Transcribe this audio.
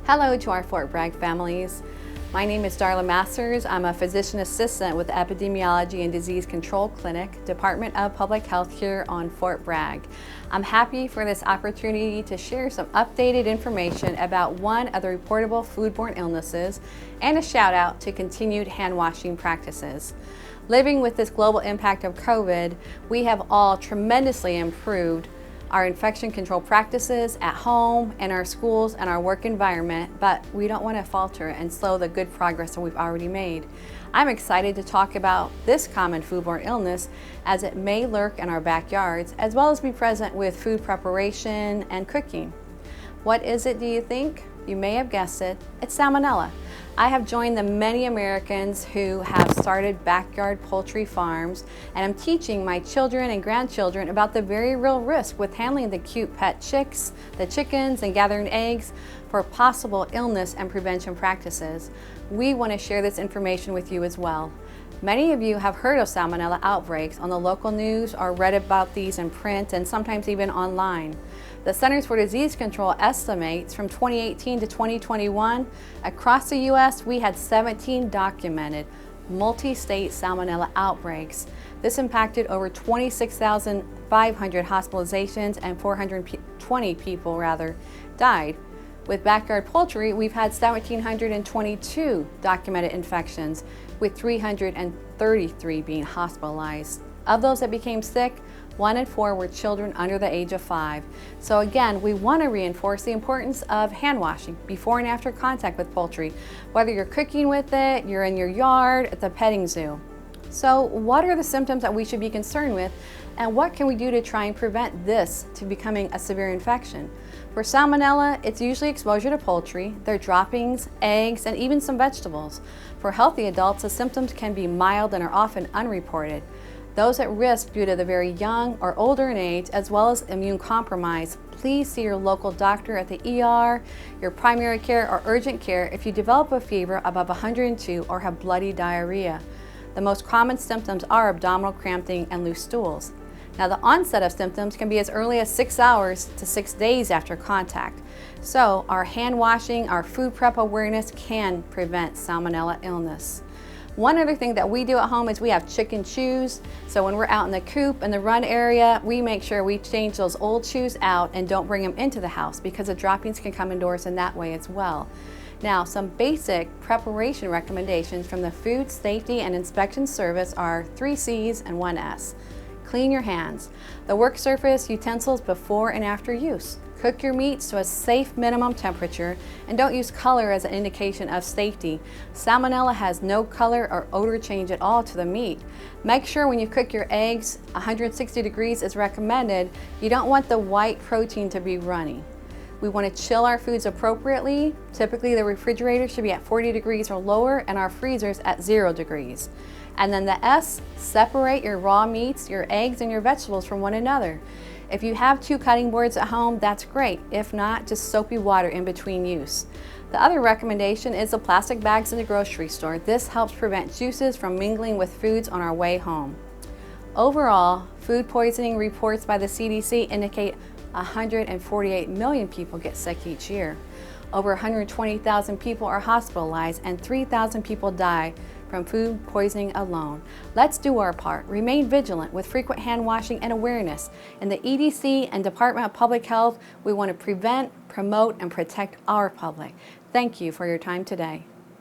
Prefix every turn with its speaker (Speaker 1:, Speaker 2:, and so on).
Speaker 1: Hello to our Fort Bragg families. My name is Darla Masters. I'm a physician assistant with the Epidemiology and Disease Control Clinic, Department of Public Health here on Fort Bragg. I'm happy for this opportunity to share some updated information about one of the reportable foodborne illnesses and a shout out to continued hand washing practices. Living with this global impact of COVID, we have all tremendously improved our infection control practices at home, in our schools, and our work environment, but we don't want to falter and slow the good progress that we've already made. I'm excited to talk about this common foodborne illness as it may lurk in our backyards, as well as be present with food preparation and cooking. What is it, do you think? You may have guessed it, it's Salmonella. I have joined the many Americans who have started backyard poultry farms, and I'm teaching my children and grandchildren about the very real risk with handling the cute pet chicks, the chickens, and gathering eggs for possible illness and prevention practices. We want to share this information with you as well. Many of you have heard of Salmonella outbreaks on the local news or read about these in print and sometimes even online. The Centers for Disease Control estimates from 2018 to 2021, across the U.S. we had 17 documented multi-state Salmonella outbreaks. This impacted over 26,500 hospitalizations and 420 people died. With backyard poultry, we've had 1,722 documented infections, with 333 being hospitalized. Of those that became sick, 1 in 4 were children under the age of 5. So again, we want to reinforce the importance of hand washing before and after contact with poultry, whether you're cooking with it, you're in your yard, at the petting zoo. So what are the symptoms that we should be concerned with, and what can we do to try and prevent this to becoming a severe infection? For Salmonella, it's usually exposure to poultry, their droppings, eggs, and even some vegetables. For healthy adults, the symptoms can be mild and are often unreported. Those at risk due to the very young or older in age, as well as immune compromise, please see your local doctor at the ER, your primary care, or urgent care if you develop a fever above 102 or have bloody diarrhea. The most common symptoms are abdominal cramping and loose stools. Now, the onset of symptoms can be as early as 6 hours to 6 days after contact. So our hand washing, our food prep awareness can prevent Salmonella illness. One other thing that we do at home is we have chicken shoes. So when we're out in the coop and the run area, we make sure we change those old shoes out and don't bring them into the house, because the droppings can come indoors in that way as well. Now, some basic preparation recommendations from the Food Safety and Inspection Service are 3 C's and 1 S. Clean your hands. The work surface, utensils before and after use. Cook your meats to a safe minimum temperature, and don't use color as an indication of safety. Salmonella has no color or odor change at all to the meat. Make sure when you cook your eggs, 160 degrees is recommended. You don't want the white protein to be runny. We want to chill our foods appropriately. Typically the refrigerator should be at 40 degrees or lower, and our freezers at 0 degrees. And then the S, separate your raw meats, your eggs, and your vegetables from one another. If you have 2 cutting boards at home, that's great. If not, just soapy water in between use. The other recommendation is the plastic bags in the grocery store. This helps prevent juices from mingling with foods on our way home. Overall, food poisoning reports by the CDC indicate 148 million people get sick each year. Over 120,000 people are hospitalized, and 3,000 people die from food poisoning alone. Let's do our part. Remain vigilant with frequent hand washing and awareness. In the EDC and Department of Public Health, we want to prevent, promote, and protect our public. Thank you for your time today.